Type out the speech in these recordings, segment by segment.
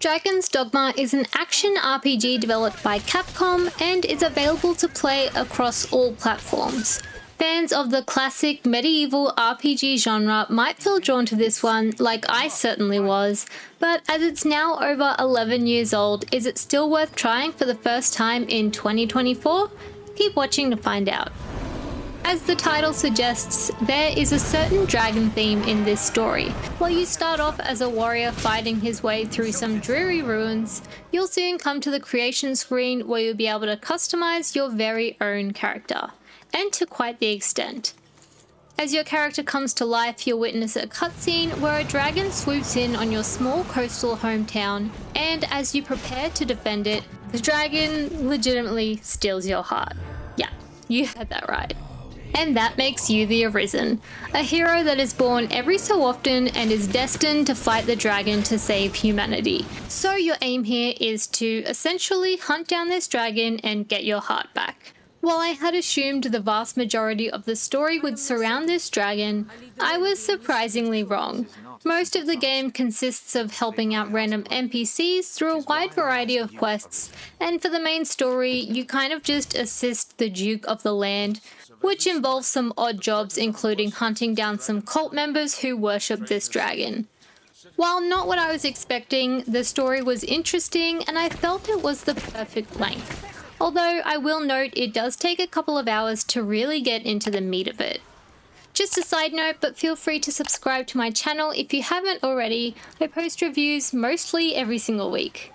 Dragon's Dogma is an action RPG developed by Capcom and is available to play across all platforms. Fans of the classic medieval RPG genre might feel drawn to this one, like I certainly was, but as it's now over 11 years old, is it still worth trying for the first time in 2024? Keep watching to find out. As the title suggests, there is a certain dragon theme in this story. While you start off as a warrior fighting his way through some dreary ruins, you'll soon come to the creation screen where you'll be able to customize your very own character, and to quite the extent. As your character comes to life, you'll witness a cutscene where a dragon swoops in on your small coastal hometown, and as you prepare to defend it, the dragon legitimately steals your heart. Yeah, you heard that right. And that makes you the Arisen, a hero that is born every so often and is destined to fight the dragon to save humanity. So your aim here is to essentially hunt down this dragon and get your heart back. While I had assumed the vast majority of the story would surround this dragon, I was surprisingly wrong. Most of the game consists of helping out random NPCs through a wide variety of quests, and for the main story, you kind of just assist the Duke of the Land, which involves some odd jobs including hunting down some cult members who worship this dragon. While not what I was expecting, the story was interesting and I felt it was the perfect length. Although I will note it does take a couple of hours to really get into the meat of it. Just a side note, but feel free to subscribe to my channel if you haven't already. I post reviews mostly every single week.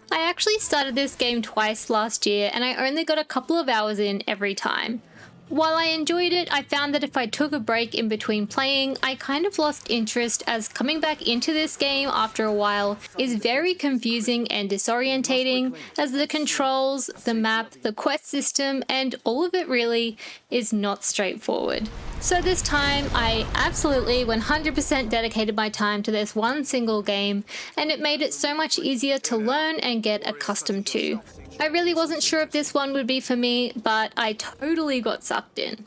I actually started this game twice last year and I only got a couple of hours in every time. While I enjoyed it, I found that if I took a break in between playing, I kind of lost interest, as coming back into this game after a while is very confusing and disorientating, as the controls, the map, the quest system, and all of it really is not straightforward. So this time, I absolutely 100% dedicated my time to this one single game, and it made it so much easier to learn and get accustomed to. I really wasn't sure if this one would be for me, but I totally got sucked in.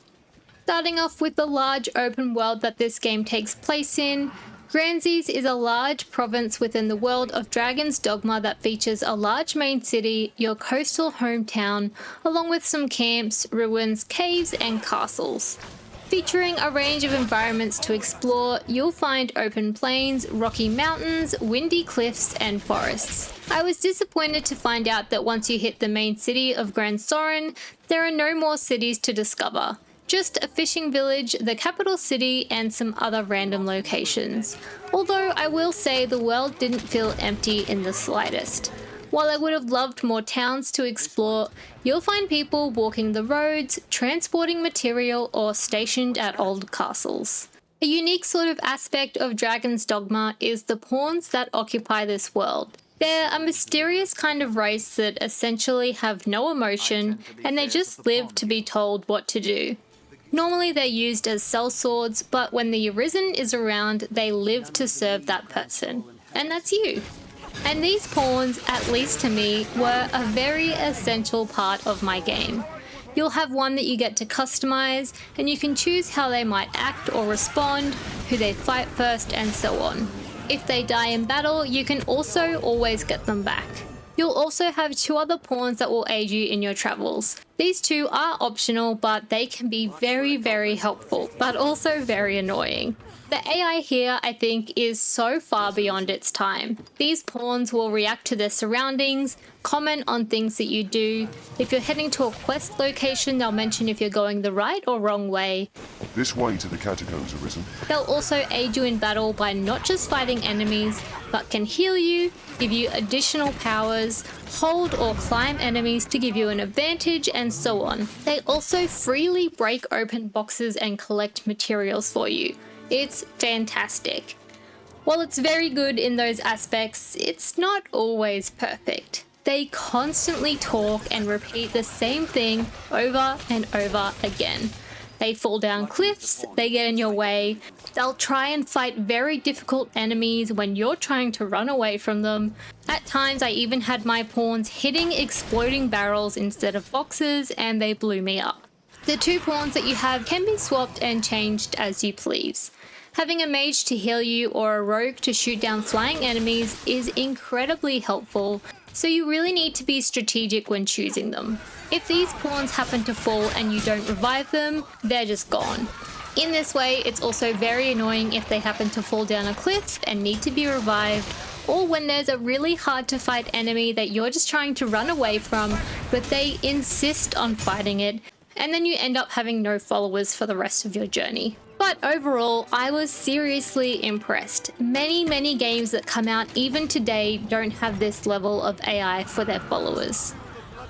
Starting off with the large open world that this game takes place in, Granzees is a large province within the world of Dragon's Dogma that features a large main city, your coastal hometown, along with some camps, ruins, caves, and castles. Featuring a range of environments to explore, you'll find open plains, rocky mountains, windy cliffs, and forests. I was disappointed to find out that once you hit the main city of Grand Soren, there are no more cities to discover. Just a fishing village, the capital city, and some other random locations. Although I will say the world didn't feel empty in the slightest. While I would have loved more towns to explore, you'll find people walking the roads, transporting material, or stationed at old castles. A unique sort of aspect of Dragon's Dogma is the pawns that occupy this world. They're a mysterious kind of race that essentially have no emotion, and they just live to be told what to do. Normally they're used as sellswords, but when the Arisen is around, they live to serve that person. And that's you. And these pawns, at least to me, were a very essential part of my game. You'll have one that you get to customize, and you can choose how they might act or respond, who they fight first, and so on. If they die in battle, you can also always get them back. You'll also have two other pawns that will aid you in your travels. These two are optional, but they can be very, very helpful, but also very annoying. The AI here, I think, is so far beyond its time. These pawns will react to their surroundings, comment on things that you do. If you're heading to a quest location, they'll mention if you're going the right or wrong way. This way to the catacombs, Arisen. They'll also aid you in battle by not just fighting enemies, but can heal you, give you additional powers, hold or climb enemies to give you an advantage, and so on. They also freely break open boxes and collect materials for you. It's fantastic. While it's very good in those aspects, it's not always perfect. They constantly talk and repeat the same thing over and over again. They fall down cliffs, they get in your way, they'll try and fight very difficult enemies when you're trying to run away from them. At times I even had my pawns hitting exploding barrels instead of boxes, and they blew me up. The two pawns that you have can be swapped and changed as you please. Having a mage to heal you or a rogue to shoot down flying enemies is incredibly helpful, so you really need to be strategic when choosing them. If these pawns happen to fall and you don't revive them, they're just gone. In this way, it's also very annoying if they happen to fall down a cliff and need to be revived, or when there's a really hard to fight enemy that you're just trying to run away from, but they insist on fighting it, and then you end up having no followers for the rest of your journey. But overall, I was seriously impressed. Many games that come out even today don't have this level of AI for their followers.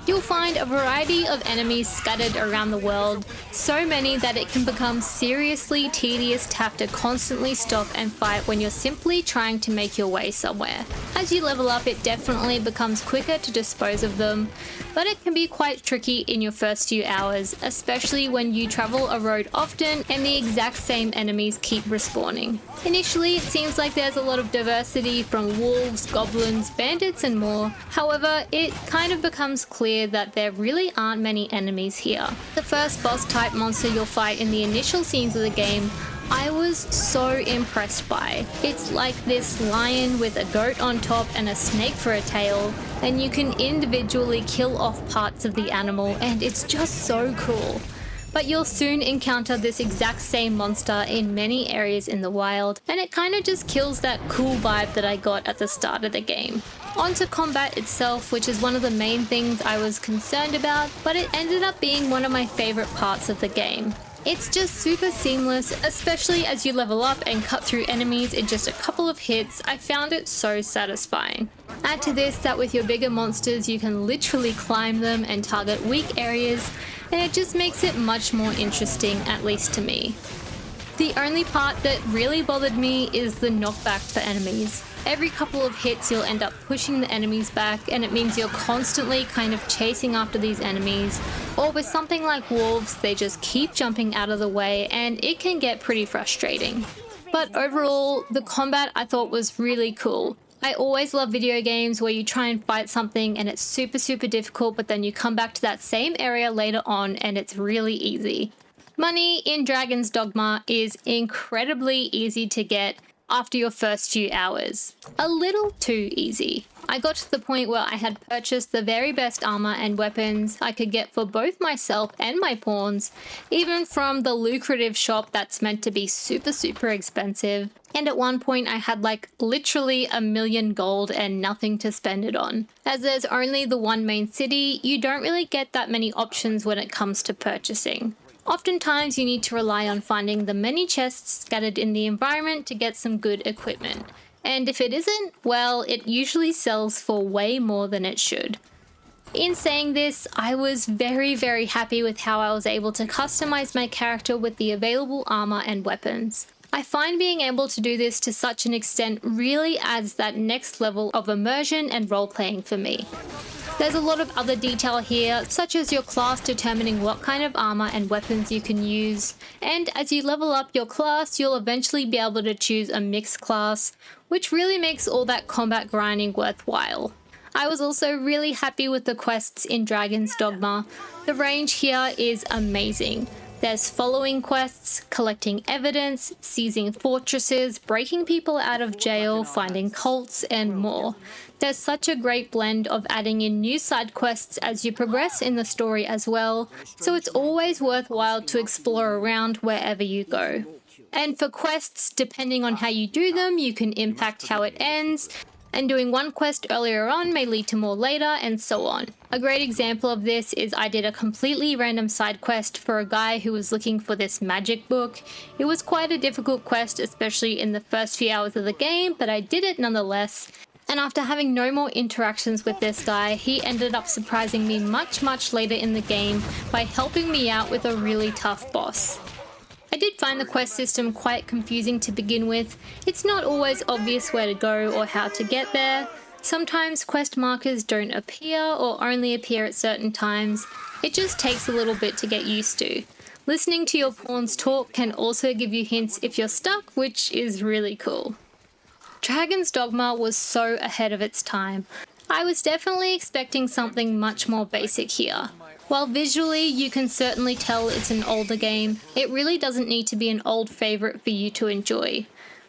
You'll find a variety of enemies scattered around the world, so many that it can become seriously tedious to have to constantly stop and fight when you're simply trying to make your way somewhere. As you level up, it definitely becomes quicker to dispose of them, but it can be quite tricky in your first few hours, especially when you travel a road often and the exact same enemies keep respawning. Initially, it seems like there's a lot of diversity from wolves, goblins, bandits, and more. However, it kind of becomes clear that there really aren't many enemies here. The first boss type monster you'll fight in the initial scenes of the game, I was so impressed by. It's like this lion with a goat on top and a snake for a tail, and you can individually kill off parts of the animal, and it's just so cool. But you'll soon encounter this exact same monster in many areas in the wild, and it kind of just kills that cool vibe that I got at the start of the game. Onto combat itself, which is one of the main things I was concerned about, but it ended up being one of my favorite parts of the game. It's just super seamless, especially as you level up and cut through enemies in just a couple of hits. I found it so satisfying. Add to this that with your bigger monsters you can literally climb them and target weak areas, and it just makes it much more interesting, at least to me. The only part that really bothered me is the knockback for enemies. Every couple of hits you'll end up pushing the enemies back, and it means you're constantly kind of chasing after these enemies, or with something like wolves, they just keep jumping out of the way and it can get pretty frustrating. But overall, the combat I thought was really cool. I always love video games where you try and fight something and it's super difficult, but then you come back to that same area later on and it's really easy. Money in Dragon's Dogma is incredibly easy to get after your first few hours. A little too easy. I got to the point where I had purchased the very best armor and weapons I could get for both myself and my pawns, even from the lucrative shop that's meant to be super expensive. And at one point I had like literally 1 million gold and nothing to spend it on. As there's only the one main city, you don't really get that many options when it comes to purchasing. Oftentimes you need to rely on finding the many chests scattered in the environment to get some good equipment. And if it isn't, well, it usually sells for way more than it should. In saying this, I was very happy with how I was able to customize my character with the available armor and weapons. I find being able to do this to such an extent really adds that next level of immersion and role-playing for me. There's a lot of other detail here, such as your class determining what kind of armor and weapons you can use, and as you level up your class, you'll eventually be able to choose a mixed class, which really makes all that combat grinding worthwhile. I was also really happy with the quests in Dragon's Dogma. The range here is amazing. There's following quests, collecting evidence, seizing fortresses, breaking people out of jail, finding cults, and more. There's such a great blend of adding in new side quests as you progress in the story as well, so it's always worthwhile to explore around wherever you go. And for quests, depending on how you do them, you can impact how it ends, and doing one quest earlier on may lead to more later, and so on. A great example of this is I did a completely random side quest for a guy who was looking for this magic book. It was quite a difficult quest, especially in the first few hours of the game, but I did it nonetheless. And after having no more interactions with this guy, he ended up surprising me much later in the game by helping me out with a really tough boss. I did find the quest system quite confusing to begin with. It's not always obvious where to go or how to get there. Sometimes quest markers don't appear or only appear at certain times. It just takes a little bit to get used to. Listening to your pawns talk can also give you hints if you're stuck, which is really cool. Dragon's Dogma was so ahead of its time. I was definitely expecting something much more basic here. While visually you can certainly tell it's an older game, it really doesn't need to be an old favorite for you to enjoy.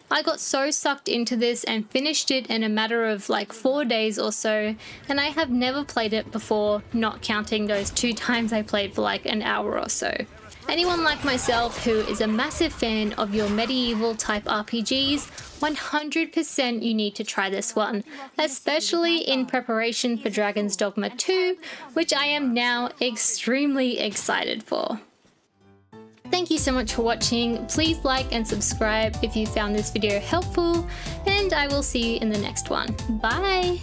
I got so sucked into this and finished it in a matter of like 4 days or so, and I have never played it before, not counting those 2 times I played for like an hour or so. Anyone like myself who is a massive fan of your medieval type RPGs, 100% you need to try this one, especially in preparation for Dragon's Dogma 2, which I am now extremely excited for. Thank you so much for watching. Please like and subscribe if you found this video helpful, and I will see you in the next one. Bye!